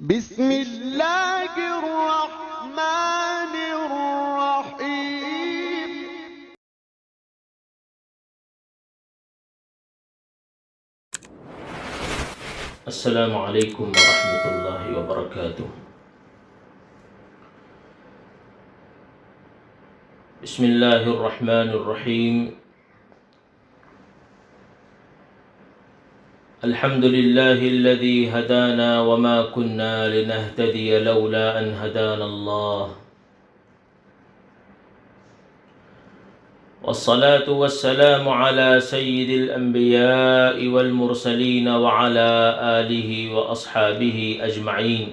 بسم اللہ الرحمن الرحیم۔ السلام علیکم ورحمۃ اللہ وبرکاتہ۔ بسم اللہ الرحمن الرحیم۔ الحمد للہ الذی ہدانا وما كنا لنہتدی لولا ان ہدانا اللہ، والصلاة والسلام على سید الانبیاء والمرسلین وعلى آلہ واصحابہ اجمعین۔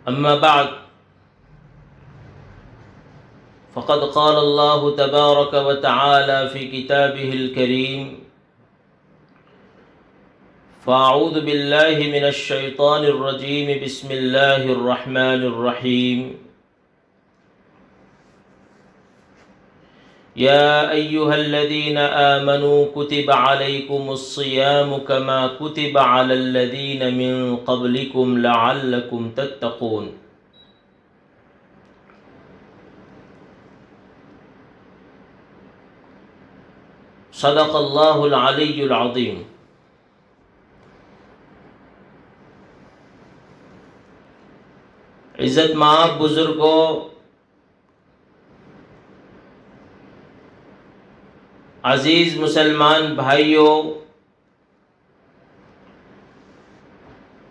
اما بعد، فقد قال اللہ تبارک وتعالی فی کتابہ الکریم: فاعوذ باللہ من الشیطان الرجیم، بسم اللہ الرحمن الرحیم۔ یا ایہا الذین آمنوا کتب علیکم الصیام کما کتب علی الذین من قبلکم لعلکم تتقون۔ صدق اللہ العلی العظیم۔ عزت مآب بزرگوں، عزیز مسلمان بھائیوں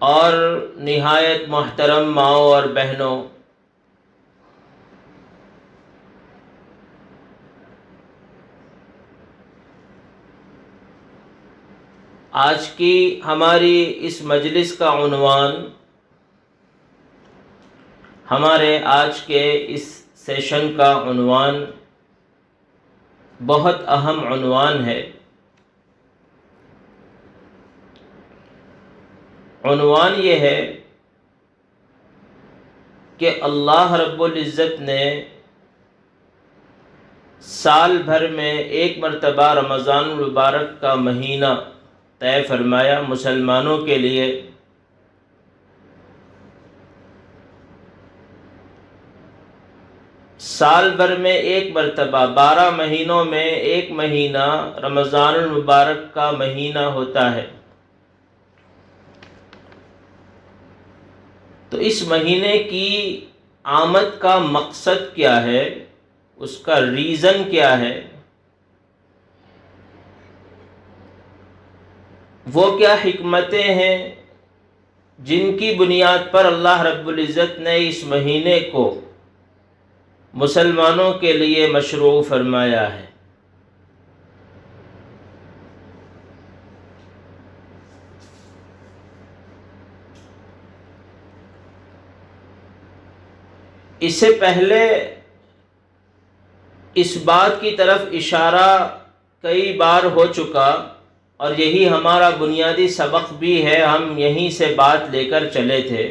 اور نہایت محترم ماؤں اور بہنوں، آج کی ہماری اس مجلس کا عنوان، ہمارے آج کے اس سیشن کا عنوان بہت اہم عنوان ہے۔ عنوان یہ ہے کہ اللہ رب العزت نے سال بھر میں ایک مرتبہ رمضان المبارک کا مہینہ طے فرمایا مسلمانوں کے لیے، سال بھر میں ایک مرتبہ، 12 مہینوں میں ایک مہینہ رمضان المبارک کا مہینہ ہوتا ہے۔ تو اس مہینے کی آمد کا مقصد کیا ہے، اس کا ریزن کیا ہے، وہ کیا حکمتیں ہیں جن کی بنیاد پر اللہ رب العزت نے اس مہینے کو مسلمانوں کے لیے مشروع فرمایا ہے۔ اس سے پہلے اس بات کی طرف اشارہ کئی بار ہو چکا، اور یہی ہمارا بنیادی سبق بھی ہے، ہم یہیں سے بات لے کر چلے تھے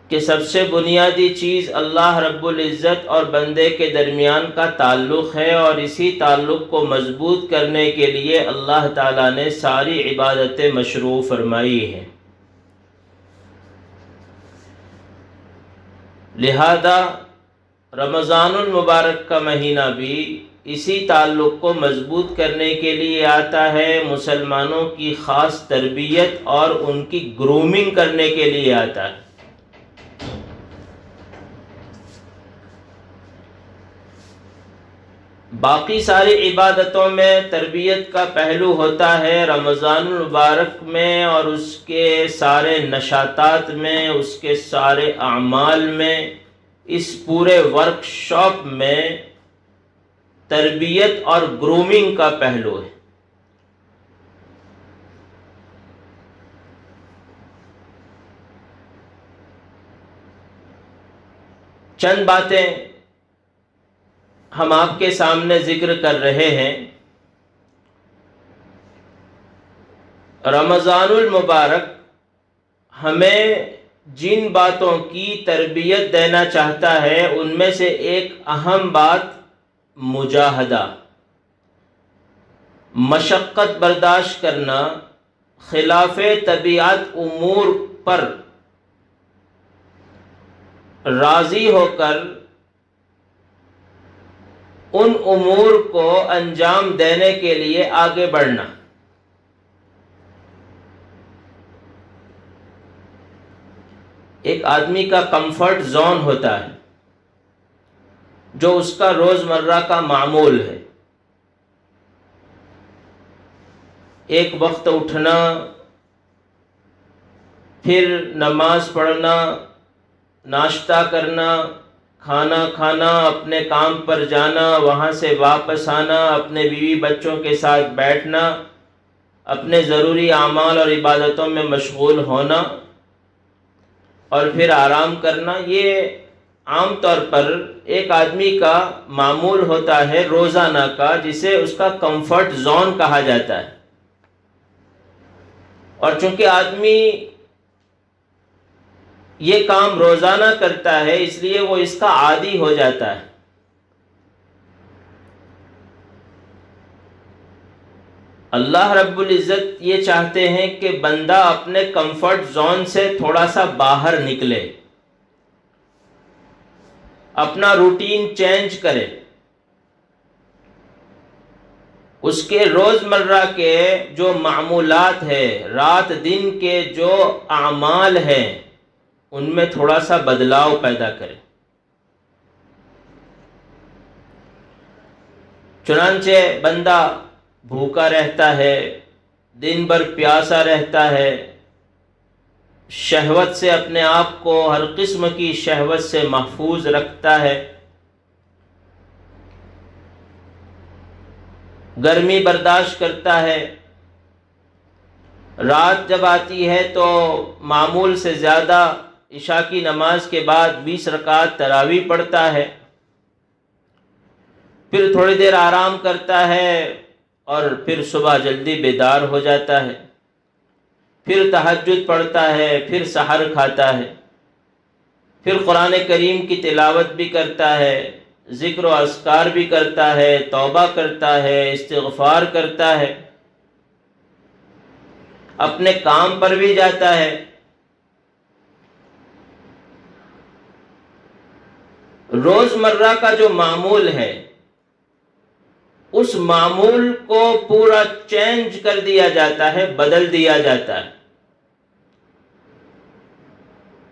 کہ سب سے بنیادی چیز اللہ رب العزت اور بندے کے درمیان کا تعلق ہے، اور اسی تعلق کو مضبوط کرنے کے لیے اللہ تعالیٰ نے ساری عبادتیں مشروع فرمائی ہیں۔ لہذا رمضان المبارک کا مہینہ بھی اسی تعلق کو مضبوط کرنے کے لیے آتا ہے، مسلمانوں کی خاص تربیت اور ان کی گرومنگ کرنے کے لیے آتا ہے۔ باقی ساری عبادتوں میں تربیت کا پہلو ہوتا ہے، رمضان المبارک میں اور اس کے سارے نشاطات میں، اس کے سارے اعمال میں، اس پورے ورکشاپ میں تربیت اور گرومنگ کا پہلو ہے۔ چند باتیں ہم آپ کے سامنے ذکر کر رہے ہیں۔ رمضان المبارک ہمیں جن باتوں کی تربیت دینا چاہتا ہے، ان میں سے ایک اہم بات مجاہدہ، مشقت برداشت کرنا، خلاف طبیعت امور پر راضی ہو کر ان امور کو انجام دینے کے لیے آگے بڑھنا۔ ایک آدمی کا کمفرٹ زون ہوتا ہے جو اس کا روزمرہ کا معمول ہے، ایک وقت اٹھنا، پھر نماز پڑھنا، ناشتہ کرنا، کھانا کھانا، اپنے کام پر جانا، وہاں سے واپس آنا، اپنے بیوی بچوں کے ساتھ بیٹھنا، اپنے ضروری اعمال اور عبادتوں میں مشغول ہونا اور پھر آرام کرنا۔ یہ عام طور پر ایک آدمی کا معمول ہوتا ہے روزانہ کا، جسے اس کا کمفرٹ زون کہا جاتا ہے۔ اور چونکہ آدمی یہ کام روزانہ کرتا ہے، اس لیے وہ اس کا عادی ہو جاتا ہے۔ اللہ رب العزت یہ چاہتے ہیں کہ بندہ اپنے کمفرٹ زون سے تھوڑا سا باہر نکلے، اپنا روٹین چینج کرے، اس کے روزمرہ کے جو معمولات ہیں، رات دن کے جو اعمال ہیں، ان میں تھوڑا سا بدلاؤ پیدا کرے۔ چنانچہ بندہ بھوکا رہتا ہے، دن بھر پیاسا رہتا ہے، شہوت سے اپنے آپ کو، ہر قسم کی شہوت سے محفوظ رکھتا ہے، گرمی برداشت کرتا ہے، رات جب آتی ہے تو معمول سے زیادہ عشاء کی نماز کے بعد 20 رکعت تراویح پڑھتا ہے، پھر تھوڑی دیر آرام کرتا ہے اور پھر صبح جلدی بیدار ہو جاتا ہے، پھر تہجد پڑھتا ہے، پھر سحر کھاتا ہے، پھر قرآن کریم کی تلاوت بھی کرتا ہے، ذکر و اذکار بھی کرتا ہے، توبہ کرتا ہے، استغفار کرتا ہے، اپنے کام پر بھی جاتا ہے۔ روزمرہ کا جو معمول ہے، اس معمول کو پورا چینج کر دیا جاتا ہے، بدل دیا جاتا ہے۔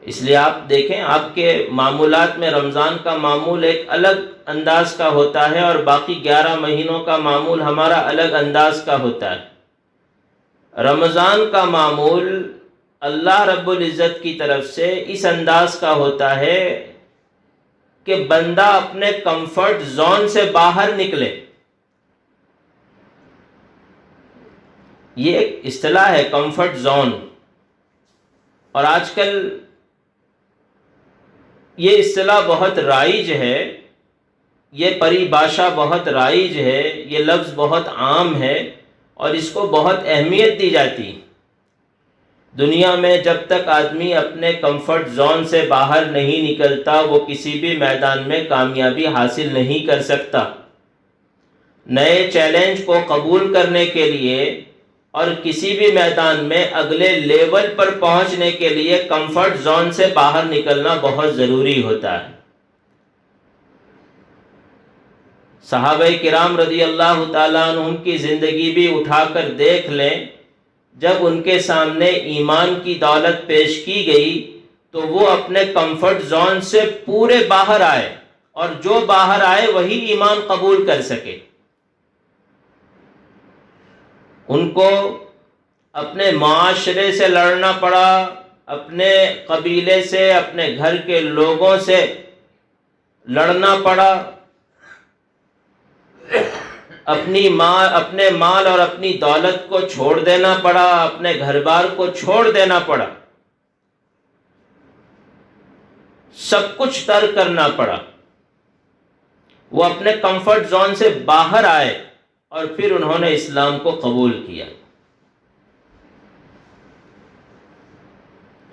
اس لیے آپ دیکھیں، آپ کے معمولات میں رمضان کا معمول ایک الگ انداز کا ہوتا ہے اور باقی 11 مہینوں کا معمول ہمارا الگ انداز کا ہوتا ہے۔ رمضان کا معمول اللہ رب العزت کی طرف سے اس انداز کا ہوتا ہے کہ بندہ اپنے کمفرٹ زون سے باہر نکلے۔ یہ ایک اصطلاح ہے، کمفرٹ زون، اور آج کل یہ اصطلاح بہت رائج ہے، یہ پریبھاشا بہت رائج ہے، یہ لفظ بہت عام ہے اور اس کو بہت اہمیت دی جاتی۔ دنیا میں جب تک آدمی اپنے کمفرٹ زون سے باہر نہیں نکلتا، وہ کسی بھی میدان میں کامیابی حاصل نہیں کر سکتا۔ نئے چیلنج کو قبول کرنے کے لیے اور کسی بھی میدان میں اگلے لیول پر پہنچنے کے لیے کمفرٹ زون سے باہر نکلنا بہت ضروری ہوتا ہے۔ صحابہ کرام رضی اللہ تعالیٰ عنہم کی زندگی بھی اٹھا کر دیکھ لیں، جب ان کے سامنے ایمان کی دولت پیش کی گئی تو وہ اپنے کمفرٹ زون سے پورے باہر آئے، اور جو باہر آئے وہی ایمان قبول کر سکے۔ ان کو اپنے معاشرے سے لڑنا پڑا، اپنے قبیلے سے، اپنے گھر کے لوگوں سے لڑنا پڑا، اپنے مال اور اپنی دولت کو چھوڑ دینا پڑا، اپنے گھر بار کو چھوڑ دینا پڑا، سب کچھ ترک کرنا پڑا۔ وہ اپنے کمفرٹ زون سے باہر آئے اور پھر انہوں نے اسلام کو قبول کیا۔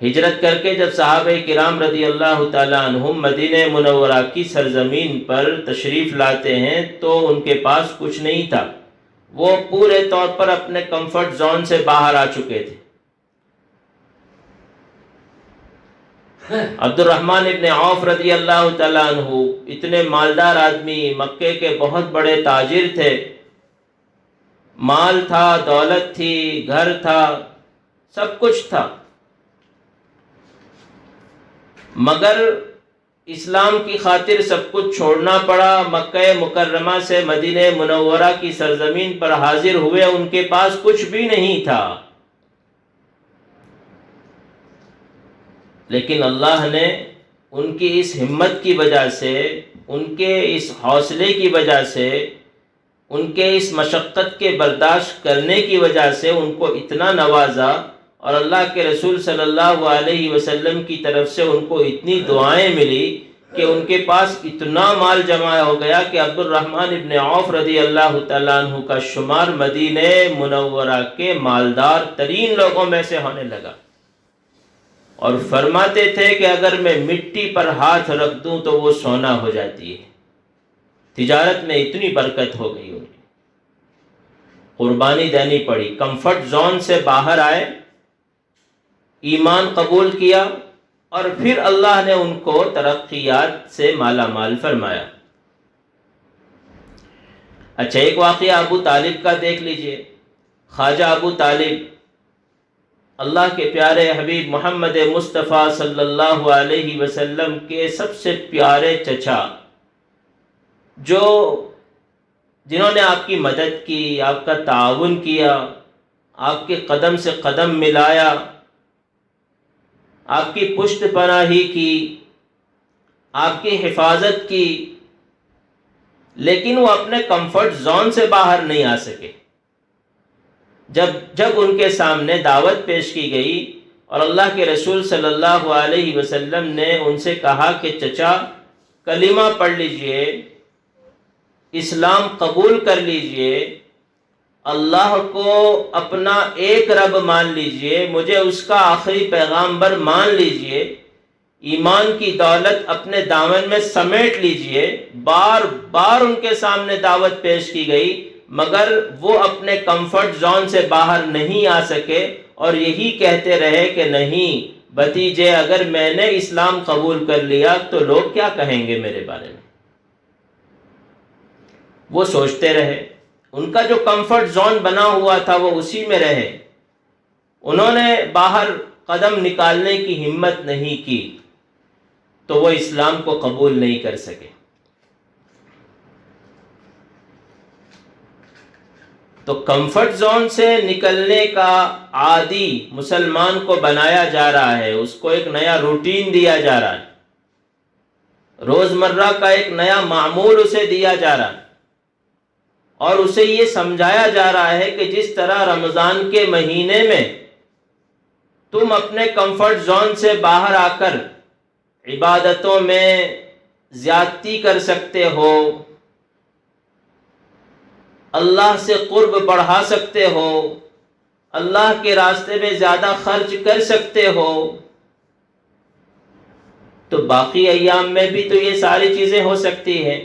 ہجرت کر کے جب صحابہ کرام رضی اللہ تعالیٰ عنہم مدینہ منورہ کی سرزمین پر تشریف لاتے ہیں تو ان کے پاس کچھ نہیں تھا، وہ پورے طور پر اپنے کمفرٹ زون سے باہر آ چکے تھے۔ عبد الرحمن ابن عوف رضی اللہ تعالیٰ عنہ اتنے مالدار آدمی، مکے کے بہت بڑے تاجر تھے، مال تھا، دولت تھی، گھر تھا، سب کچھ تھا، مگر اسلام کی خاطر سب کچھ چھوڑنا پڑا۔ مکہ مکرمہ سے مدینہ منورہ کی سرزمین پر حاضر ہوئے، ان کے پاس کچھ بھی نہیں تھا، لیکن اللہ نے ان کی اس ہمت کی وجہ سے، ان کے اس حوصلے کی وجہ سے، ان کے اس مشقت کے برداشت کرنے کی وجہ سے ان کو اتنا نوازا، اور اللہ کے رسول صلی اللہ علیہ وسلم کی طرف سے ان کو اتنی دعائیں ملی کہ ان کے پاس اتنا مال جمع ہو گیا کہ عبد الرحمن ابن عوف رضی اللہ تعالیٰ عنہ کا شمار مدینہ منورہ کے مالدار ترین لوگوں میں سے ہونے لگا، اور فرماتے تھے کہ اگر میں مٹی پر ہاتھ رکھ دوں تو وہ سونا ہو جاتی ہے۔ تجارت میں اتنی برکت ہو گئی، انہیں قربانی دینی پڑی، کمفرٹ زون سے باہر آئے، ایمان قبول کیا، اور پھر اللہ نے ان کو ترقیات سے مالا مال فرمایا۔ اچھا، ایک واقعہ ابو طالب کا دیکھ لیجئے۔ خواجہ ابو طالب اللہ کے پیارے حبیب محمد مصطفیٰ صلی اللہ علیہ وسلم کے سب سے پیارے چچا، جنہوں نے آپ کی مدد کی، آپ کا تعاون کیا، آپ کے قدم سے قدم ملایا، آپ کی پشت پناہی کی، آپ کی حفاظت کی، لیکن وہ اپنے کمفرٹ زون سے باہر نہیں آ سکے۔ جب ان کے سامنے دعوت پیش کی گئی اور اللہ کے رسول صلی اللہ علیہ وسلم نے ان سے کہا کہ چچا کلمہ پڑھ لیجئے، اسلام قبول کر لیجئے، اللہ کو اپنا ایک رب مان لیجئے، مجھے اس کا آخری پیغامبر مان لیجئے، ایمان کی دولت اپنے دامن میں سمیٹ لیجئے، بار بار ان کے سامنے دعوت پیش کی گئی، مگر وہ اپنے کمفرٹ زون سے باہر نہیں آ سکے، اور یہی کہتے رہے کہ نہیں بھتیجے، اگر میں نے اسلام قبول کر لیا تو لوگ کیا کہیں گے میرے بارے میں۔ وہ سوچتے رہے، ان کا جو کمفرٹ زون بنا ہوا تھا وہ اسی میں رہے، انہوں نے باہر قدم نکالنے کی ہمت نہیں کی، تو وہ اسلام کو قبول نہیں کر سکے۔ تو کمفرٹ زون سے نکلنے کا عادی مسلمان کو بنایا جا رہا ہے، اس کو ایک نیا روٹین دیا جا رہا ہے، روزمرہ کا ایک نیا معمول اسے دیا جا رہا ہے، اور اسے یہ سمجھایا جا رہا ہے کہ جس طرح رمضان کے مہینے میں تم اپنے کمفرٹ زون سے باہر آ کر عبادتوں میں زیادتی کر سکتے ہو، اللہ سے قرب بڑھا سکتے ہو، اللہ کے راستے میں زیادہ خرچ کر سکتے ہو، تو باقی ایام میں بھی تو یہ ساری چیزیں ہو سکتی ہیں۔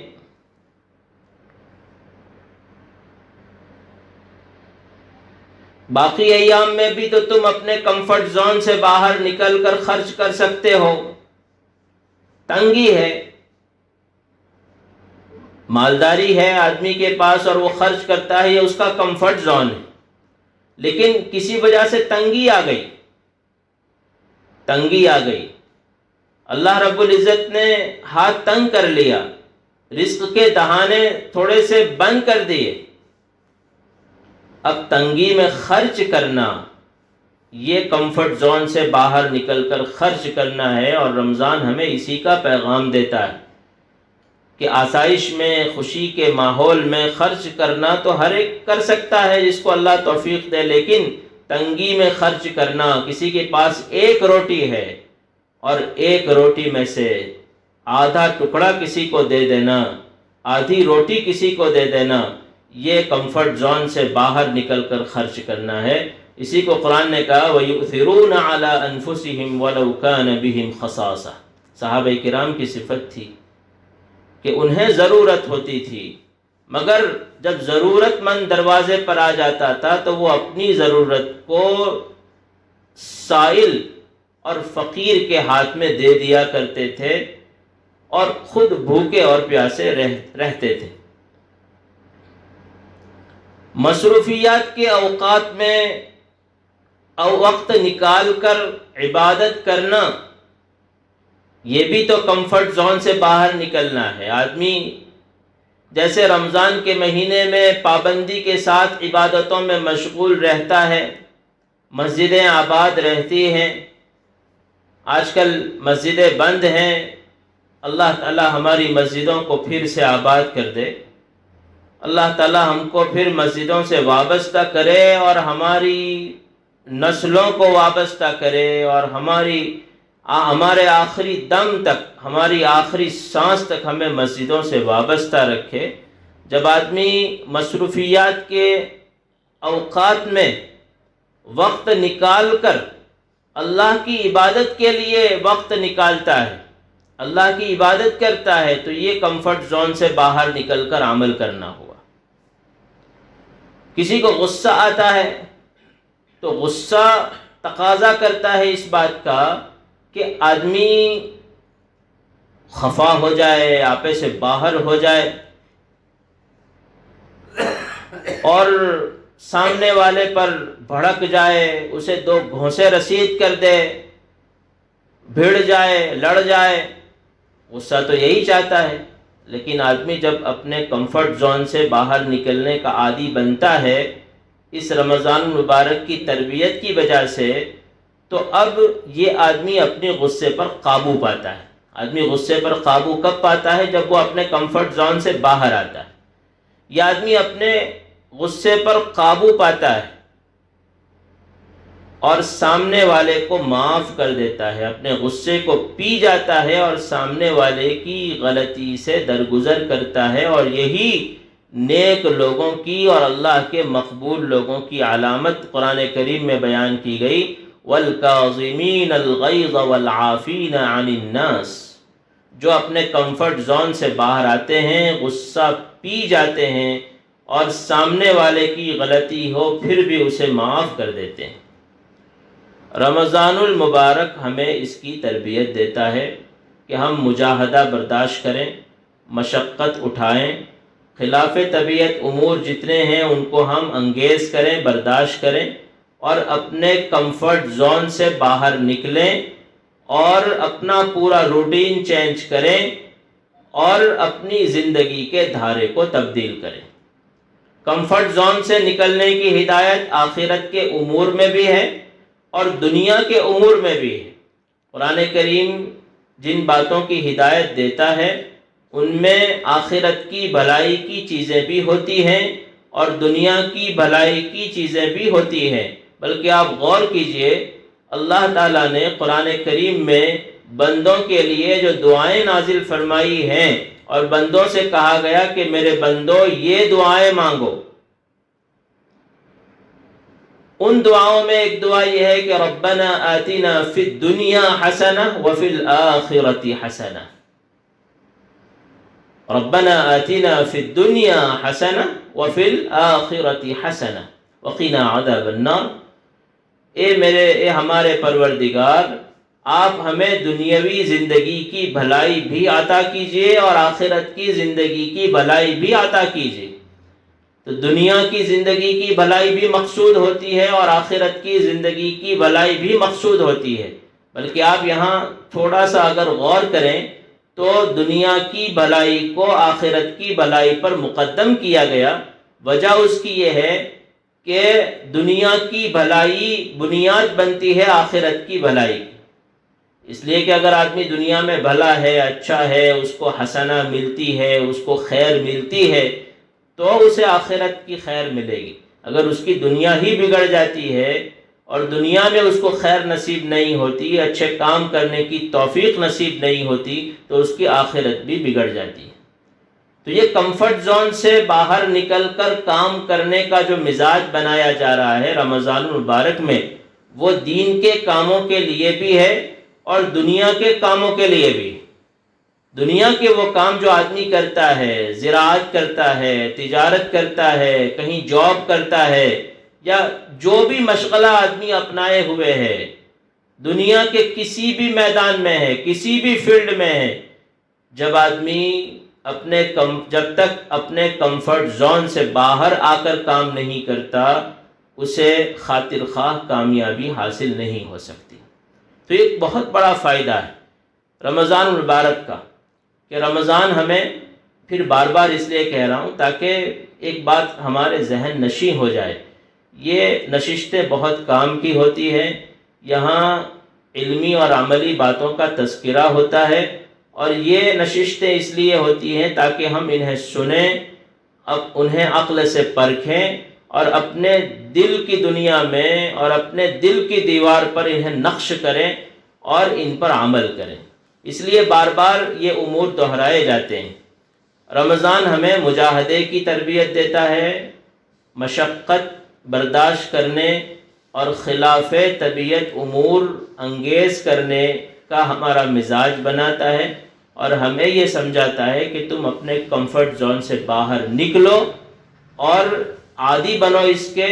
باقی ایام میں بھی تو تم اپنے کمفرٹ زون سے باہر نکل کر خرچ کر سکتے ہو۔ تنگی ہے، مالداری ہے آدمی کے پاس اور وہ خرچ کرتا ہے، یہ اس کا کمفرٹ زون ہے، لیکن کسی وجہ سے تنگی آ گئی، اللہ رب العزت نے ہاتھ تنگ کر لیا، رزق کے دہانے تھوڑے سے بند کر دیے، اب تنگی میں خرچ کرنا، یہ کمفرٹ زون سے باہر نکل کر خرچ کرنا ہے، اور رمضان ہمیں اسی کا پیغام دیتا ہے کہ آسائش میں، خوشی کے ماحول میں خرچ کرنا تو ہر ایک کر سکتا ہے جس کو اللہ توفیق دے، لیکن تنگی میں خرچ کرنا، کسی کے پاس ایک روٹی ہے اور ایک روٹی میں سے آدھا ٹکڑا کسی کو دے دینا، آدھی روٹی کسی کو دے دینا، یہ کمفرٹ زون سے باہر نکل کر خرچ کرنا ہے۔ اسی کو قرآن نے کہا وَيُؤْثِرُونَ عَلَىٰ أَنفُسِهِمْ وَلَوْ كَانَ بِهِمْ خَصَاصَةٌ۔ صحابہ کرام کی صفت تھی کہ انہیں ضرورت ہوتی تھی، مگر جب ضرورت مند دروازے پر آ جاتا تھا تو وہ اپنی ضرورت کو سائل اور فقیر کے ہاتھ میں دے دیا کرتے تھے اور خود بھوکے اور پیاسے رہتے تھے۔ مصروفیات کے اوقات میں وقت نکال کر عبادت کرنا، یہ بھی تو کمفرٹ زون سے باہر نکلنا ہے۔ آدمی جیسے رمضان کے مہینے میں پابندی کے ساتھ عبادتوں میں مشغول رہتا ہے، مسجدیں آباد رہتی ہیں، آج کل مسجدیں بند ہیں، اللہ تعالی ہماری مسجدوں کو پھر سے آباد کر دے، اللہ تعالی ہم کو پھر مسجدوں سے وابستہ کرے اور ہماری نسلوں کو وابستہ کرے اور ہمارے آخری دم تک، ہماری آخری سانس تک ہمیں مسجدوں سے وابستہ رکھے۔ جب آدمی مصروفیات کے اوقات میں وقت نکال کر اللہ کی عبادت کے لیے وقت نکالتا ہے، اللہ کی عبادت کرتا ہے، تو یہ کمفرٹ زون سے باہر نکل کر عمل کرنا ہوا۔ کسی کو غصہ آتا ہے تو غصہ تقاضا کرتا ہے اس بات کا کہ آدمی خفا ہو جائے، آپے سے باہر ہو جائے اور سامنے والے پر بھڑک جائے، اسے دو گھونسے رسید کر دے، بھیڑ جائے، لڑ جائے۔ غصہ تو یہی چاہتا ہے، لیکن آدمی جب اپنے کمفرٹ زون سے باہر نکلنے کا عادی بنتا ہے اس رمضان المبارک کی تربیت کی وجہ سے، تو اب یہ آدمی اپنے غصے پر قابو پاتا ہے۔ آدمی غصے پر قابو کب پاتا ہے؟ جب وہ اپنے کمفرٹ زون سے باہر آتا ہے۔ یہ آدمی اپنے غصے پر قابو پاتا ہے اور سامنے والے کو معاف کر دیتا ہے، اپنے غصے کو پی جاتا ہے اور سامنے والے کی غلطی سے درگزر کرتا ہے، اور یہی نیک لوگوں کی اور اللہ کے مقبول لوگوں کی علامت قرآن کریم میں بیان کی گئی، وَالْكَاظِمِينَ الْغَيْظَ وَالْعَافِينَ عَنِ النَّاسِ۔ جو اپنے کمفرٹ زون سے باہر آتے ہیں، غصہ پی جاتے ہیں اور سامنے والے کی غلطی ہو پھر بھی اسے معاف کر دیتے ہیں۔ رمضان المبارک ہمیں اس کی تربیت دیتا ہے کہ ہم مجاہدہ برداشت کریں، مشقت اٹھائیں، خلاف طبیعت امور جتنے ہیں ان کو ہم انگیز کریں، برداشت کریں اور اپنے کمفرٹ زون سے باہر نکلیں اور اپنا پورا روٹین چینج کریں اور اپنی زندگی کے دھارے کو تبدیل کریں۔ کمفرٹ زون سے نکلنے کی ہدایت آخرت کے امور میں بھی ہے اور دنیا کے امور میں بھی ہے۔ قرآن کریم جن باتوں کی ہدایت دیتا ہے ان میں آخرت کی بھلائی کی چیزیں بھی ہوتی ہیں اور دنیا کی بھلائی کی چیزیں بھی ہوتی ہیں۔ بلکہ آپ غور کیجئے، اللہ تعالیٰ نے قرآن کریم میں بندوں کے لیے جو دعائیں نازل فرمائی ہیں اور بندوں سے کہا گیا کہ میرے بندو یہ دعائیں مانگو، ان دعاؤں میں ایک دعا یہ ہے کہ ربنا آتنا فی الدنیا حسنہ وفی الآخرۃ حسنہ۔ ربنا آتنا فی الدنیا حسنہ وفی الآخرۃ حسنہ وقنا عذاب النار۔ اے ہمارے پروردگار، آپ ہمیں دنیاوی زندگی کی بھلائی بھی عطا کیجئے اور آخرت کی زندگی کی بھلائی بھی عطا کیجئے۔ تو دنیا کی زندگی کی بھلائی بھی مقصود ہوتی ہے اور آخرت کی زندگی کی بھلائی بھی مقصود ہوتی ہے، بلکہ آپ یہاں تھوڑا سا اگر غور کریں تو دنیا کی بھلائی کو آخرت کی بھلائی پر مقدم کیا گیا۔ وجہ اس کی یہ ہے کہ دنیا کی بھلائی بنیاد بنتی ہے آخرت کی بھلائی کی، اس لیے کہ اگر آدمی دنیا میں بھلا ہے، اچھا ہے، اس کو حسنہ ملتی ہے، اس کو خیر ملتی ہے، تو اسے آخرت کی خیر ملے گی۔ اگر اس کی دنیا ہی بگڑ جاتی ہے اور دنیا میں اس کو خیر نصیب نہیں ہوتی، اچھے کام کرنے کی توفیق نصیب نہیں ہوتی، تو اس کی آخرت بھی بگڑ جاتی ہے۔ تو یہ کمفرٹ زون سے باہر نکل کر کام کرنے کا جو مزاج بنایا جا رہا ہے رمضان المبارک میں، وہ دین کے کاموں کے لیے بھی ہے اور دنیا کے کاموں کے لیے بھی۔ دنیا کے وہ کام جو آدمی کرتا ہے، زراعت کرتا ہے، تجارت کرتا ہے، کہیں جاب کرتا ہے، یا جو بھی مشغلہ آدمی اپنائے ہوئے ہے، دنیا کے کسی بھی میدان میں ہے، کسی بھی فیلڈ میں ہے، جب آدمی جب تک اپنے کمفرٹ زون سے باہر آ کر کام نہیں کرتا، اسے خاطر خواہ کامیابی حاصل نہیں ہو سکتی۔ تو ایک بہت بڑا فائدہ ہے رمضان المبارک کا، کہ رمضان ہمیں، پھر بار بار اس لیے کہہ رہا ہوں تاکہ ایک بات ہمارے ذہن نشیں ہو جائے، یہ نشستیں بہت کام کی ہوتی ہیں، یہاں علمی اور عملی باتوں کا تذکرہ ہوتا ہے، اور یہ نشستیں اس لیے ہوتی ہیں تاکہ ہم انہیں سنیں، انہیں عقل سے پرکھیں، اور اپنے دل کی دنیا میں اور اپنے دل کی دیوار پر انہیں نقش کریں اور ان پر عمل کریں۔ اس لیے بار بار یہ امور دہرائے جاتے ہیں۔ رمضان ہمیں مجاہدے کی تربیت دیتا ہے، مشقت برداشت کرنے اور خلاف طبیعت امور انگیز کرنے کا ہمارا مزاج بناتا ہے، اور ہمیں یہ سمجھاتا ہے کہ تم اپنے کمفرٹ زون سے باہر نکلو اور عادی بنو اس کے،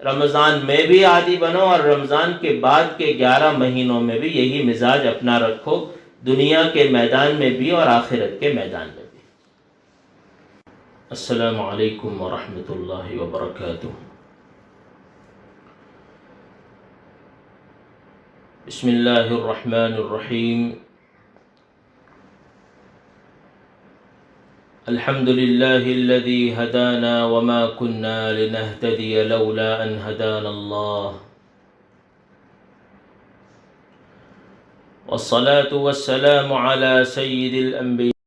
رمضان میں بھی عادی بنو، اور رمضان کے بعد کے 11 مہینوں میں بھی یہی مزاج اپنا رکھو، دنیا کے میدان میں بھی اور آخرت کے میدان میں بھی۔ السلام علیکم ورحمۃ اللہ وبرکاتہ۔ بسم اللہ الرحمن الرحیم۔ الحمد لله الذي هدانا وما كنا لنهتدي لولا أن هدانا الله، والصلاة والسلام على سيد الأنبياء